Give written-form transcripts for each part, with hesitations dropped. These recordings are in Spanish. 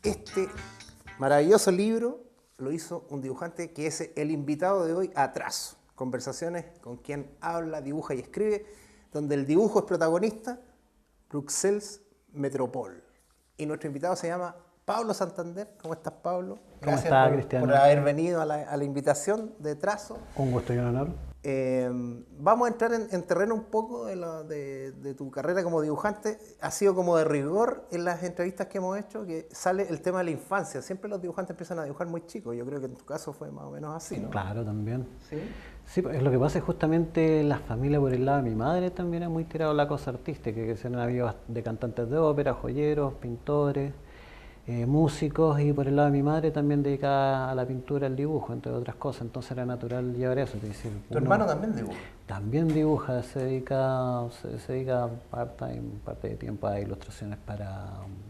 Este maravilloso libro lo hizo un dibujante que es el invitado de hoy a Trazo. Conversaciones con quien habla, dibuja y escribe, donde el dibujo es protagonista, Bruxelles Metropol. Y nuestro invitado se llama Pablo Santander. ¿Cómo estás, Pablo? ¿Cómo Gracias está, Cristiano? por haber venido a la invitación de Trazo. Un gusto y un honor. Vamos a entrar en terreno un poco de tu carrera como dibujante. Ha sido como de rigor en las entrevistas que hemos hecho, que sale el tema de la infancia. Siempre los dibujantes empiezan a dibujar muy chicos. Yo creo que en tu caso fue más o menos así, ¿no? Claro, también. Sí. Sí, pues, lo que pasa es justamente la familia por el lado de mi madre también es muy tirado a la cosa artística, que se han habido de cantantes de ópera, joyeros, pintores, músicos, y por el lado de mi madre también dedicada a la pintura, al dibujo, entre otras cosas. Entonces era natural llevar eso. Es decir, ¿Tu hermano también dibuja? también dibuja, se dedica part-time, parte de tiempo a ilustraciones para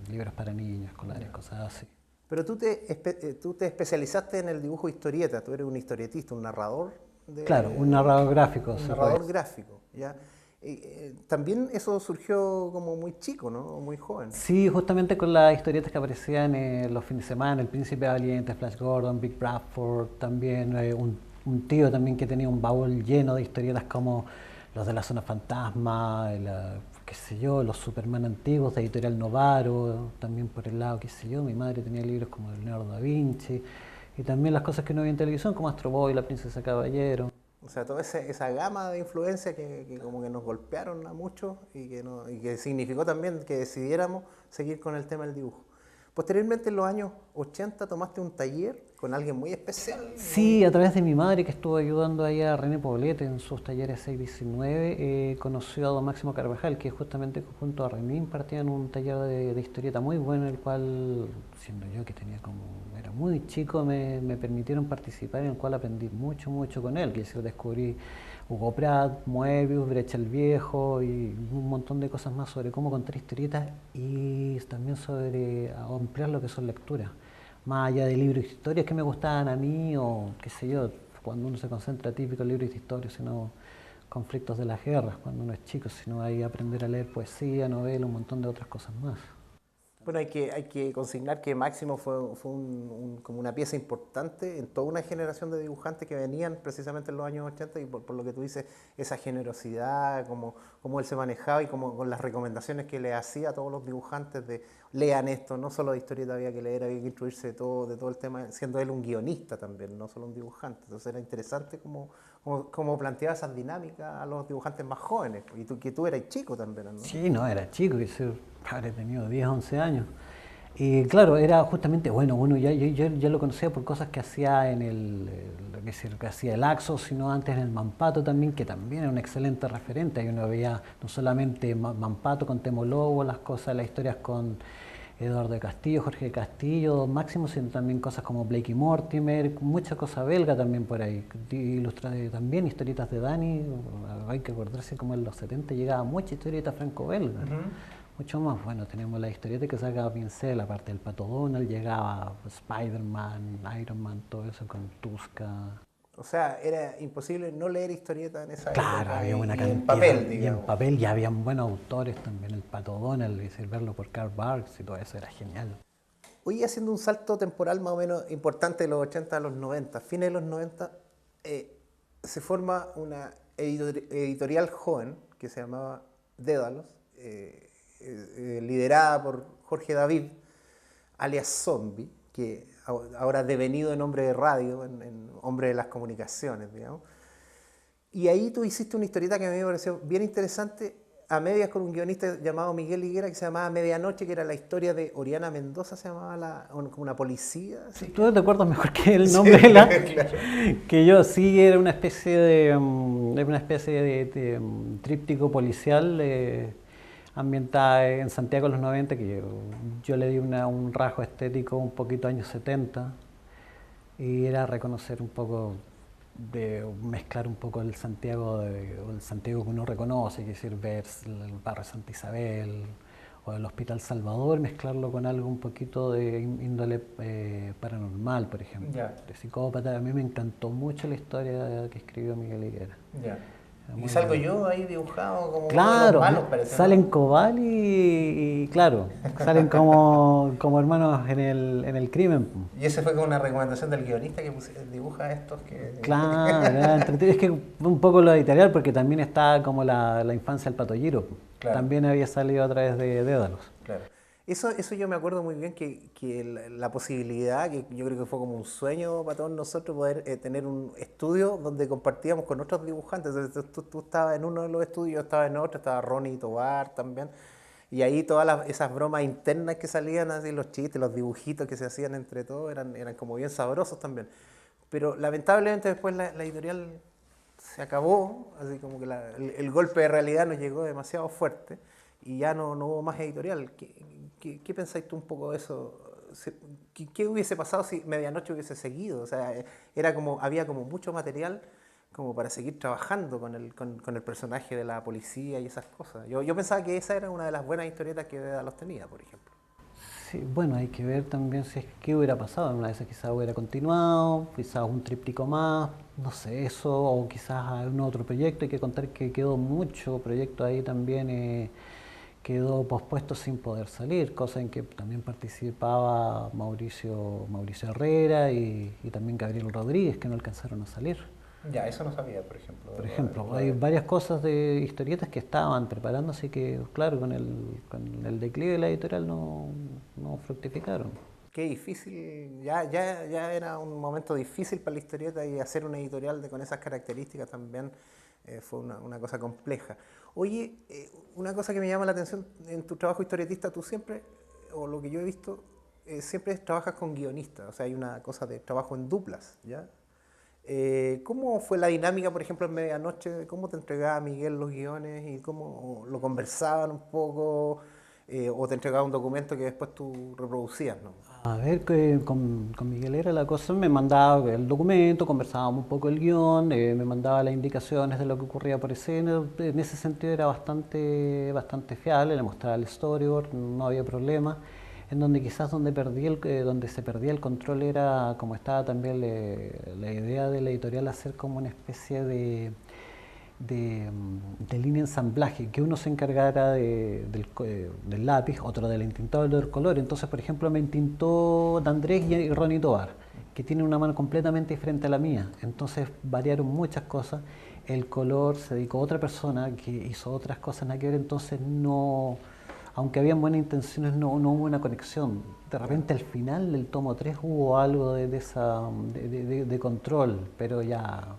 libros para niños, escolares, cosas así. Pero tú te especializaste en el dibujo historieta. Tú eres un historietista, un narrador. Claro, un narrador gráfico. Un narrador gráfico, ¿ya? También eso surgió como muy chico, ¿no? Muy joven. Sí, justamente con las historietas que aparecían los fines de semana, El Príncipe Valiente, Flash Gordon, Big Bradford, también un tío también que tenía un baúl lleno de historietas como los de la Zona Fantasma, qué sé yo, los Superman antiguos de Editorial Novaro, también por el lado, qué sé yo, mi madre tenía libros como el Leonardo da Vinci, y también las cosas que no había en televisión como Astro Boy, La Princesa Caballero. O sea, toda esa gama de influencias que como que nos golpearon a muchos y que significó también que decidiéramos seguir con el tema del dibujo. Posteriormente, en los años 80, tomaste un taller con alguien muy especial. Sí, a través de mi madre que estuvo ayudando ahí a René Poblete en sus talleres 619, conoció a don Máximo Carvajal, que justamente junto a René impartían un taller de historieta muy bueno, en el cual, siendo yo que era muy chico, me permitieron participar, en el cual aprendí mucho con él, que yo descubrí Hugo Pratt, Moebius, Brecht el Viejo y un montón de cosas más sobre cómo contar historietas y también sobre ampliar lo que son lecturas. Más allá de libros de historias que me gustaban a mí o qué sé yo, cuando uno se concentra típico en libros de historia, sino conflictos de las guerras, cuando uno es chico, sino hay aprender a leer poesía, novela, un montón de otras cosas más. Bueno, hay que consignar que Máximo fue como una pieza importante en toda una generación de dibujantes que venían precisamente en los años 80 y por lo que tú dices, esa generosidad, cómo él se manejaba y con las recomendaciones que le hacía a todos los dibujantes de lean esto, no solo de historieta había que instruirse de todo el tema, siendo él un guionista también, no solo un dibujante. Entonces era interesante cómo planteaba esas dinámicas a los dibujantes más jóvenes, y que tú eras chico también, ¿no? Sí, no, era chico, habré tenido 10, 11 años. Y claro, era justamente, bueno, yo ya lo conocía por cosas que hacía que hacía el Axo, sino antes en el Mampato también, que también era un excelente referente. Ahí uno veía no solamente Mampato con Temo Lobo, las historias con Eduardo de Castillo, Jorge Castillo, Máximo, sino también cosas como Blake y Mortimer, mucha cosa belga también por ahí. También historietas de Dani, hay que acordarse como en los 70 llegaba mucha historieta franco-belga. Mucho más, bueno, tenemos la historieta que sacaba Pincel, aparte del Pato Donald, llegaba Spider-Man, Iron Man, todo eso con Tuska. O sea, era imposible no leer historieta en esa Claro, época había una y cantidad. en papel, Y en digamos. papel ya habían buenos autores también, el Pato Donald, y verlo por Karl Barks y todo eso era genial. Hoy haciendo un salto temporal más o menos importante de los 80 a los 90, fines de los 90, se forma una editorial joven que se llamaba Dédalos, liderada por Jorge David, alias Zombie, que ahora ha devenido en hombre de radio, en hombre de las comunicaciones, digamos. Y ahí tú hiciste una historieta que a mí me pareció bien interesante, a medias con un guionista llamado Miguel Higuera, que se llamaba Medianoche, que era la historia de Oriana Mendoza, se llamaba como una policía. Sí, ¿Sí? tú te acuerdas mejor que el nombre de Claro. que yo. Sí, era una especie de tríptico policial ambientada en Santiago en los 90, que yo le di un rasgo estético un poquito años 70, y era reconocer un poco, de mezclar un poco el Santiago que uno reconoce, es decir, ver el barrio Santa Isabel o el Hospital Salvador, mezclarlo con algo un poquito de índole paranormal, por ejemplo, Ya. de psicópata. A mí me encantó mucho la historia que escribió Miguel Higuera. Ya. Y salgo yo ahí dibujado como uno de los Claro, malos, parece, salen ¿no? Cobal y claro, salen como hermanos en el crimen. Po. Y ese fue como una recomendación del guionista que dibuja a estos que... Claro, es que un poco lo editorial porque también está como la infancia del Pato Giro. Po. Claro. También había salido a través de Dédalos. Claro. Eso yo me acuerdo muy bien que la posibilidad, que yo creo que fue como un sueño para todos nosotros, poder tener un estudio donde compartíamos con otros dibujantes. Entonces, tú estabas en uno de los estudios, yo estaba en otro, estaba Ronnie Tobar también. Y ahí todas esas bromas internas que salían, así los chistes, los dibujitos que se hacían entre todos, eran como bien sabrosos también. Pero lamentablemente después la editorial se acabó, así como que el golpe de realidad nos llegó demasiado fuerte y ya no hubo más editorial. ¿Qué pensáis tú un poco de eso? ¿Qué hubiese pasado si Medianoche hubiese seguido? O sea, había como mucho material como para seguir trabajando con el personaje de la policía y esas cosas. Yo pensaba que esa era una de las buenas historietas que los tenía, por ejemplo. Sí, bueno, hay que ver también si es que hubiera pasado. Una vez quizás hubiera continuado, quizás un tríptico más, no sé, eso, o quizás un otro proyecto. Hay que contar que quedó mucho proyecto ahí también, quedó pospuesto sin poder salir, cosa en que también participaba Mauricio Herrera y también Gabriel Rodríguez, que no alcanzaron a salir. Ya, eso no sabía, por ejemplo. Por ejemplo, hay varias cosas de historietas que estaban preparando, así que, claro, con el declive de la editorial no fructificaron. Qué difícil, ya era un momento difícil para la historieta y hacer una editorial con esas características también fue una cosa compleja. Oye, una cosa que me llama la atención en tu trabajo historietista, tú siempre, o lo que yo he visto, siempre trabajas con guionistas, o sea, hay una cosa de trabajo en duplas, ¿ya? ¿Cómo fue la dinámica, por ejemplo, en Medianoche? ¿Cómo te entregaba Miguel los guiones y cómo lo conversaban un poco? ¿O te entregaba un documento que después tú reproducías, no? A ver, que con Miguel era la cosa, me mandaba el documento, conversábamos un poco el guión, me mandaba las indicaciones de lo que ocurría por escena, en ese sentido era bastante fiable, le mostraba el storyboard, no había problema. En donde quizás donde se perdía el control era, como estaba también la idea de la editorial, hacer como una especie de línea ensamblaje, que uno se encargara del lápiz, otro del entintado del color. Entonces, por ejemplo, me entintó D'Andrés y Ronnie Tovar, que tienen una mano completamente diferente a la mía. Entonces variaron muchas cosas. El color se dedicó a otra persona que hizo otras cosas nada que ver, entonces no, aunque habían buenas intenciones, no hubo una conexión. De repente al final del tomo 3 hubo algo de control, pero ya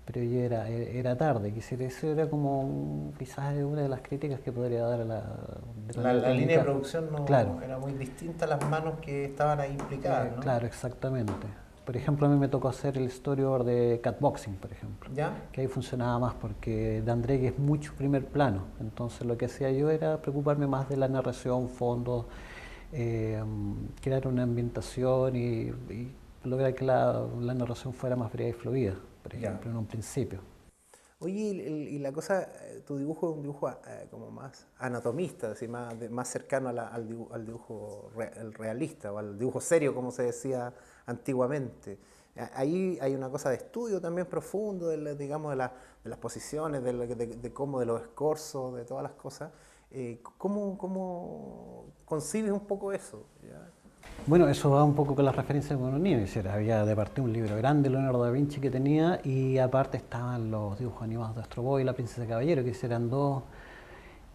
era tarde. Quisiera, eso era como quizás una de las críticas que podría dar a La la línea de editorial. producción Claro, era muy distinta a las manos que estaban ahí implicadas, ¿no? claro, exactamente. Por ejemplo, a mí me tocó hacer el storyboard de Catboxing, por ejemplo, ¿Ya? que ahí funcionaba más porque de André es mucho primer plano. Entonces lo que hacía yo era preocuparme más de la narración, fondo, eh, crear una ambientación y lograr que la narración fuera más breve y fluida, por Ya. ejemplo, en un principio. Oye, y la cosa, tu dibujo es un dibujo como más anatomista, así, más cercano al dibujo el realista o al dibujo serio, como se decía antiguamente. Ahí hay una cosa de estudio también profundo, digamos, de las posiciones, de los escorzos, de todas las cosas. ¿Cómo concibes un poco eso? ¿Ya? Bueno, eso va un poco con las referencias que uno tenía. Es decir, había de parte un libro grande, Leonardo da Vinci, que tenía, y aparte estaban los dibujos animados de Astro Boy y La Princesa Caballero, que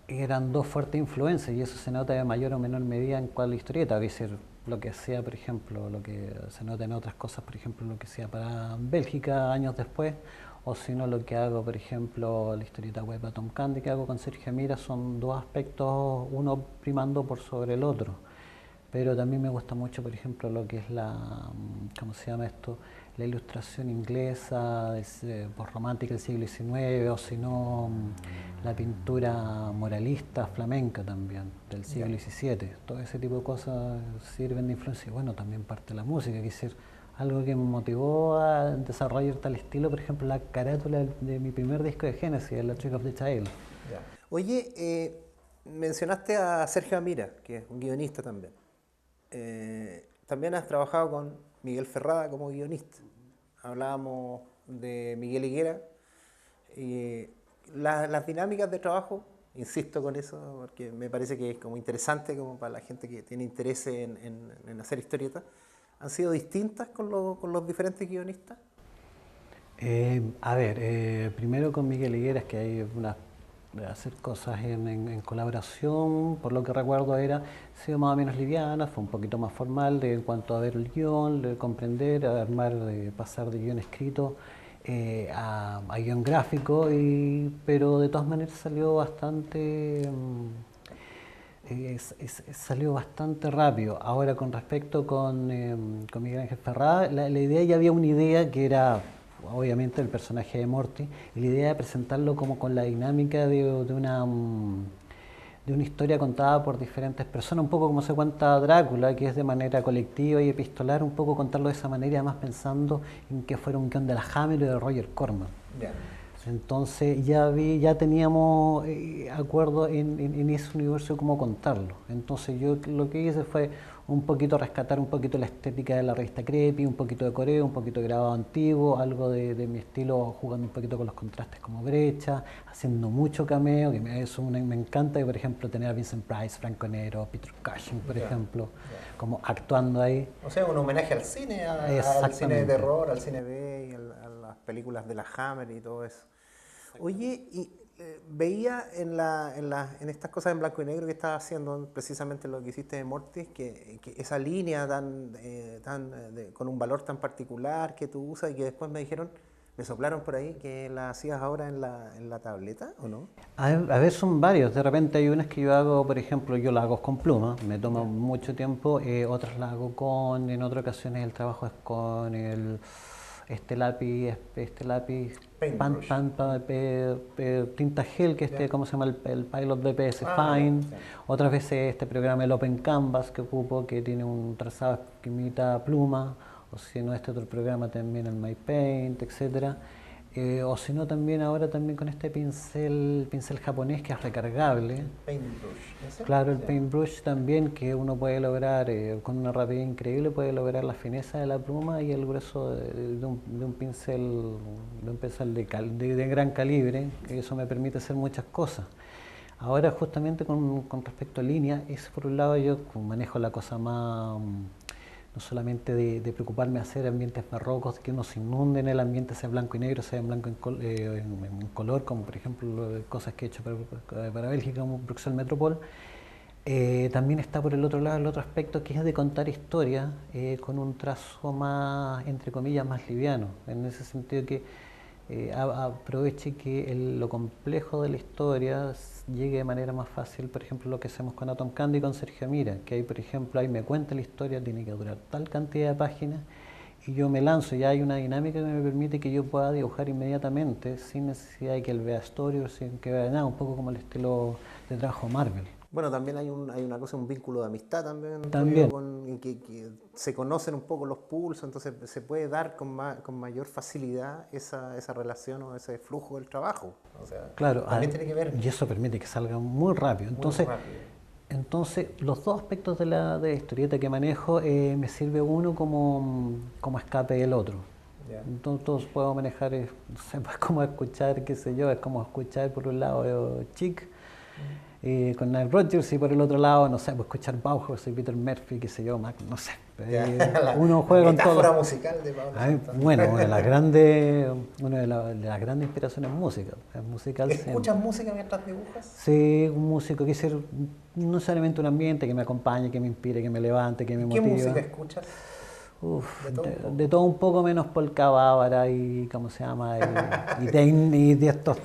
eran dos fuertes influencias, y eso se nota de mayor o menor medida en cuál historieta. Es decir, lo que hacía, por ejemplo, lo que se nota en otras cosas, por ejemplo, lo que hacía para Bélgica años después, o si no, lo que hago, por ejemplo, la historieta web a Tom Candy que hago con Sergio Mira, son dos aspectos, uno primando por sobre el otro. Pero también me gusta mucho, por ejemplo, lo que es ¿cómo se llama esto? La ilustración inglesa, postromántica del siglo XIX, o si no, la pintura moralista flamenca también, del siglo XVII. Todo ese tipo de cosas sirven de influencia. Y bueno, también parte de la música, que decir, algo que me motivó a desarrollar tal estilo, por ejemplo, la carátula de mi primer disco de Genesis, The Trick of the Child. Ya. Oye, mencionaste a Sergio Amira, que es un guionista también. También has trabajado con Miguel Ferrada como guionista. Hablábamos de Miguel Higuera, las dinámicas de trabajo, insisto con eso, porque me parece que es como interesante como para la gente que tiene interés en hacer historietas, ¿han sido distintas con los diferentes guionistas? Primero con Miguel Higueras, que hay hacer cosas en colaboración, por lo que recuerdo ha sido más o menos liviana, fue un poquito más formal en cuanto a ver el guión, de comprender, a armar, pasar de guión escrito a guión gráfico, pero de todas maneras salió bastante salió bastante rápido. Ahora con respecto con Miguel Ángel Ferrada, la idea, ya había una idea que era obviamente el personaje de Morty, y la idea de presentarlo como con la dinámica de una historia contada por diferentes personas, un poco como se cuenta Drácula, que es de manera colectiva y epistolar, un poco contarlo de esa manera, además pensando en que fuera un guion de la Hammer y de Roger Corman. Yeah. Entonces ya teníamos acuerdo en ese universo cómo contarlo. Entonces yo lo que hice fue un poquito rescatar un poquito la estética de la revista Creepy, un poquito de coreo, un poquito de grabado antiguo, algo de mi estilo, jugando un poquito con los contrastes como brecha, haciendo mucho cameo, que eso me encanta, y por ejemplo tener a Vincent Price, Franco Nero, Peter Cushing, por ejemplo, como actuando ahí. O sea, un homenaje al cine, al cine de terror, al cine B, y a las películas de la Hammer y todo eso. Oye, y veía en estas cosas en blanco y negro que estabas haciendo, precisamente lo que hiciste de Morty, que esa línea con un valor tan particular que tú usas, y que después me soplaron por ahí que la hacías ahora en la tableta, ¿o no? A ver, son varios. De repente hay unas que yo hago, por ejemplo, yo las hago con pluma, me toma mucho tiempo, otras las hago en otras ocasiones el trabajo es con este lápiz tinta gel, que ¿cómo se llama? El Pilot BPS Fine. Otras veces este programa, el Open Canvas, que ocupo, que tiene un trazado que imita pluma, o si no, este otro programa también, el MyPaint, etcétera. O si no, también ahora también con este pincel japonés que es recargable. Paintbrush. Claro, el Paintbrush también, que uno puede lograr con una rapidez increíble, puede lograr la fineza de la pluma y el grueso de un pincel de gran calibre, que eso me permite hacer muchas cosas. Ahora justamente con respecto a línea, es por un lado yo manejo la cosa más, no solamente de preocuparme de hacer ambientes barrocos, que uno se inunde en el ambiente, sea blanco y negro, sea en blanco en color, como por ejemplo cosas que he hecho para Bélgica, como Bruxelles Metropol. También está por el otro lado el otro aspecto, que es de contar historias con un trazo más, entre comillas, más liviano, en ese sentido que aproveche que lo complejo de la historia llegue de manera más fácil. Por ejemplo, lo que hacemos con Atom Candy y con Sergio Mira, que ahí, por ejemplo, ahí me cuenta la historia, tiene que durar tal cantidad de páginas, y yo me lanzo, ya hay una dinámica que me permite que yo pueda dibujar inmediatamente, sin necesidad de que él vea story o sin que vea nada, un poco como el estilo de trabajo Marvel. Bueno, también hay una cosa, un vínculo de amistad también. Que se conocen un poco los pulsos, entonces se puede dar con mayor facilidad esa relación o ese flujo del trabajo. O sea, claro, también tiene que ver. Y eso permite que salga muy rápido. Entonces, los dos aspectos de la historieta que manejo me sirve uno como escape del otro. Yeah. Entonces puedo manejar, no sé, pues como escuchar, qué sé yo, es como escuchar por un lado Chick, con Nile Rodgers, y por el otro lado, no sé, pues escuchar Bauhaus y Peter Murphy, qué sé yo, no sé. Uno juega con todo. La metáfora musical de Pablo. Bueno, una de las grandes inspiraciones musical. ¿Escuchas música mientras dibujas? Sí, un músico que ser no necesariamente un ambiente que me acompañe, que me inspire, que me levante, que me motive. ¿Qué música escuchas? De todo un poco menos polka bávara y, ¿cómo se llama? Y de estos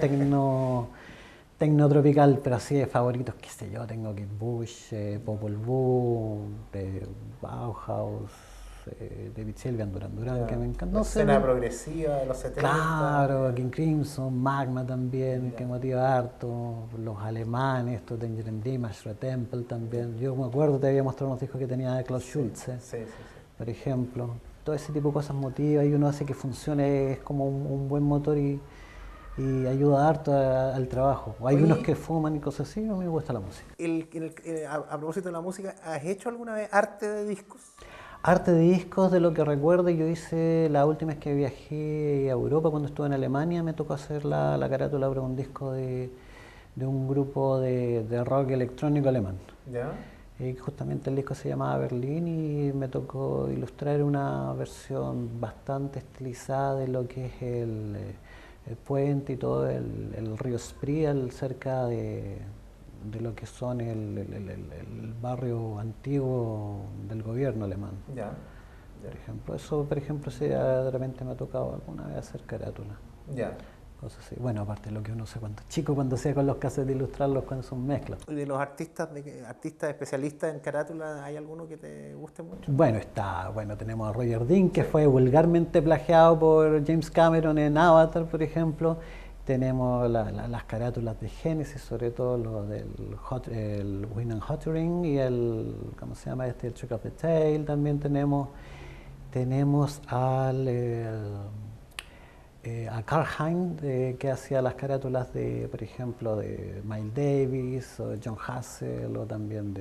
tecnotropical, pero así de favoritos, qué sé yo, tengo Kate Bush, Popol Vuh, Bauhaus, David Sylvian, Duran Duran, que me encanta. Escena progresiva de los 70. Claro, King Crimson, Magma también, que motiva harto, los alemanes, estos Tangerine Dream, Ashra Temple también. Yo me acuerdo, te había mostrado unos discos que tenía de Klaus Schulze, por ejemplo. Todo ese tipo de cosas motiva y uno hace que funcione, es como un buen motor y ayuda harto al trabajo. Hay unos que fuman y cosas así, a mí me gusta la música. A propósito de la música, ¿has hecho alguna vez arte de discos? Arte de discos, de lo que recuerdo, yo hice la última vez que viajé a Europa, cuando estuve en Alemania, me tocó hacer la carátula para un disco de un grupo de rock electrónico alemán. ¿Ya? Y justamente el disco se llamaba Berlín y me tocó ilustrar una versión bastante estilizada de lo que es el puente y todo el río Spree cerca de lo que son el barrio antiguo del gobierno alemán. Ya, ya, Por ejemplo, eso, por ejemplo, sí, de repente me ha tocado alguna vez hacer carátula. ya. Cosas así. Bueno, aparte de lo que uno hace cuando es chico, cuando hacía con los cassettes de ilustrarlos cuando son mezclas. ¿Y de los artistas especialistas en carátula, hay alguno que te guste mucho? Bueno, tenemos a Roger Dean, que fue vulgarmente plagiado por James Cameron en Avatar, por ejemplo. Tenemos las carátulas de Genesis, sobre todo lo del el Wind and Hottering y ¿cómo se llama este? El Trick of the Tail también tenemos a Karl Heinz, que hacía las carátulas de, por ejemplo, de Miles Davis, o John Hassel, o también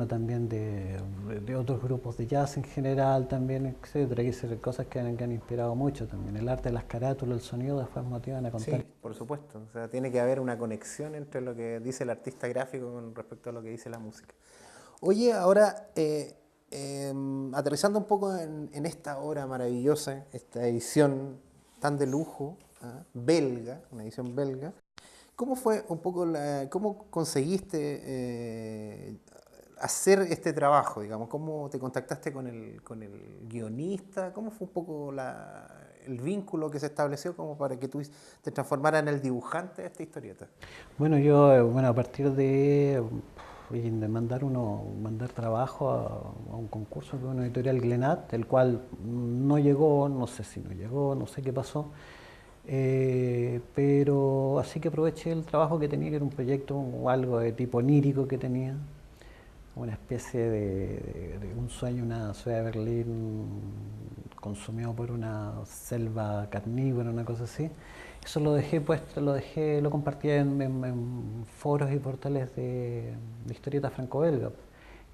también de otros grupos de jazz en general, también, etcétera, que son cosas que han inspirado mucho también. El arte de las carátulas, el sonido, después motivan a contar. Sí, por supuesto. O sea, tiene que haber una conexión entre lo que dice el artista gráfico con respecto a lo que dice la música. Oye, ahora, aterrizando un poco en esta obra maravillosa, esta edición tan de lujo, belga, una edición belga, ¿cómo fue un poco cómo conseguiste hacer este trabajo, digamos? ¿Cómo te contactaste con el guionista? ¿Cómo fue un poco el vínculo que se estableció como para que tú te transformaras en el dibujante de esta historieta? Bueno, yo, a partir de mandar trabajo a un concurso de una editorial Glenat, el cual no llegó, no sé si no llegó, no sé qué pasó, pero así que aproveché el trabajo que tenía, que era un proyecto o algo de tipo onírico que tenía, una especie de un sueño, una ciudad de Berlín consumido por una selva carnívora, una cosa así. Eso lo dejé puesto, lo compartí en foros y portales de historietas franco-belga.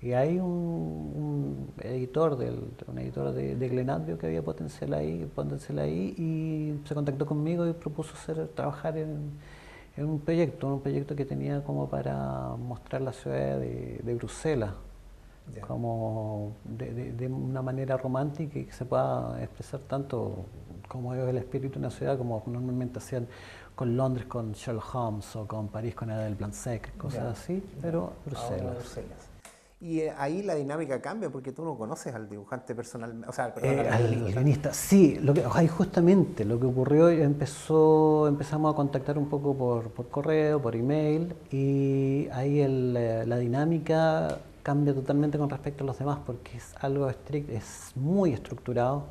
Y hay un editor, un editor de Glenat vio que había potencial ahí y se contactó conmigo y propuso trabajar en un proyecto que tenía como para mostrar la ciudad de Bruselas, Ya. como de una manera romántica y que se pueda expresar tanto como es el espíritu de una ciudad, como normalmente hacían con Londres con Sherlock Holmes o con París con Adèle Blanc-Sec, cosas Ya, así, ya. pero Ahora Bruselas. Bruselas. Y ahí la dinámica cambia porque tú no conoces al dibujante personal, o sea, perdón, al Al guionista. guionista, sí, justamente lo que ocurrió, empezamos a contactar un poco por correo, por email, y ahí la dinámica cambia totalmente con respecto a los demás porque es algo estricto, es muy estructurado,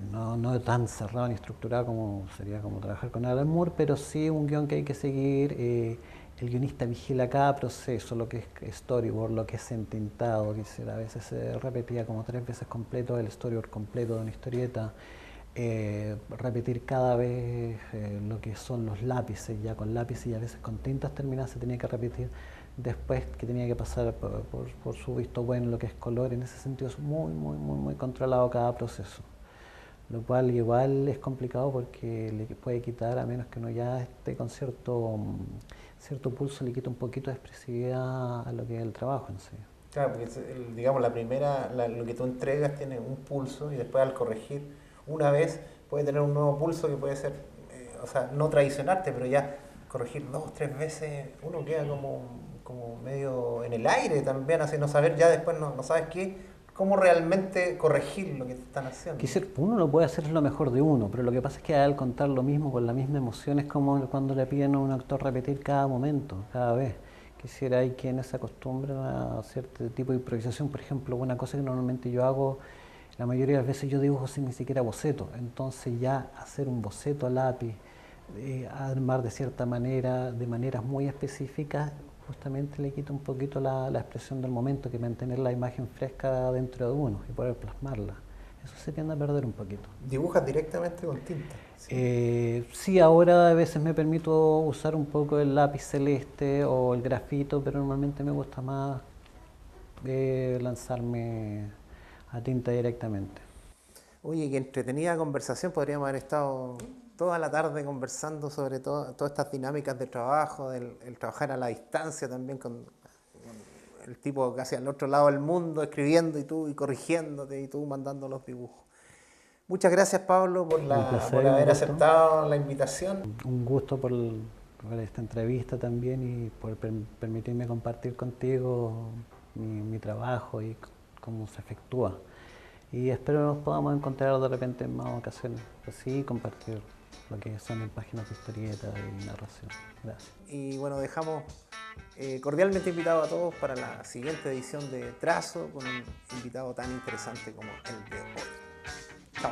no tan cerrado ni estructurado como sería como trabajar con Alan Moore, pero sí un guión que hay que seguir. El guionista vigila cada proceso, lo que es storyboard, lo que es entintado, que a veces se repetía como 3 veces completo el storyboard completo de una historieta, repetir cada vez lo que son los lápices, ya con lápices y a veces con tintas terminadas se tenía que repetir, después que tenía que pasar por su visto bueno lo que es color, en ese sentido es muy controlado cada proceso. Lo cual igual es complicado porque le puede quitar, a menos que uno ya esté con cierto pulso, le quita un poquito de expresividad a lo que es el trabajo en sí. Claro, porque digamos, lo que tú entregas tiene un pulso y después al corregir una vez puede tener un nuevo pulso que puede ser, o sea, no traicionarte, pero ya corregir 2 o 3 veces uno queda como medio en el aire también, así no saber ya después no sabes cómo realmente corregir lo que te están haciendo. Uno lo puede hacer lo mejor de uno, pero lo que pasa es que al contar lo mismo con la misma emoción es como cuando le piden a un actor repetir cada momento, cada vez. Hay quienes se acostumbran a cierto tipo de improvisación. Por ejemplo, una cosa que normalmente yo hago, la mayoría de las veces yo dibujo sin ni siquiera boceto, entonces ya hacer un boceto a lápiz, armar de cierta manera, de maneras muy específicas, justamente le quita un poquito la expresión del momento, que mantener la imagen fresca dentro de uno y poder plasmarla. Eso se tiende a perder un poquito. ¿Dibujas directamente con tinta? Sí. Sí, ahora a veces me permito usar un poco el lápiz celeste o el grafito, pero normalmente me gusta más lanzarme a tinta directamente. Oye, qué entretenida conversación, podríamos haber estado toda la tarde conversando sobre todas estas dinámicas de trabajo, el trabajar a la distancia también con el tipo casi al otro lado del mundo, escribiendo y tú y corrigiéndote y tú mandando los dibujos. Muchas gracias, Pablo, por haber aceptado la invitación. Un gusto por esta entrevista también y por permitirme compartir contigo mi trabajo y cómo se efectúa. Y espero nos podamos encontrar de repente en más ocasiones, así compartir lo que son en páginas de historieta y narración. Gracias. Y bueno, dejamos cordialmente invitados a todos para la siguiente edición de Trazo con un invitado tan interesante como el de hoy. Chao.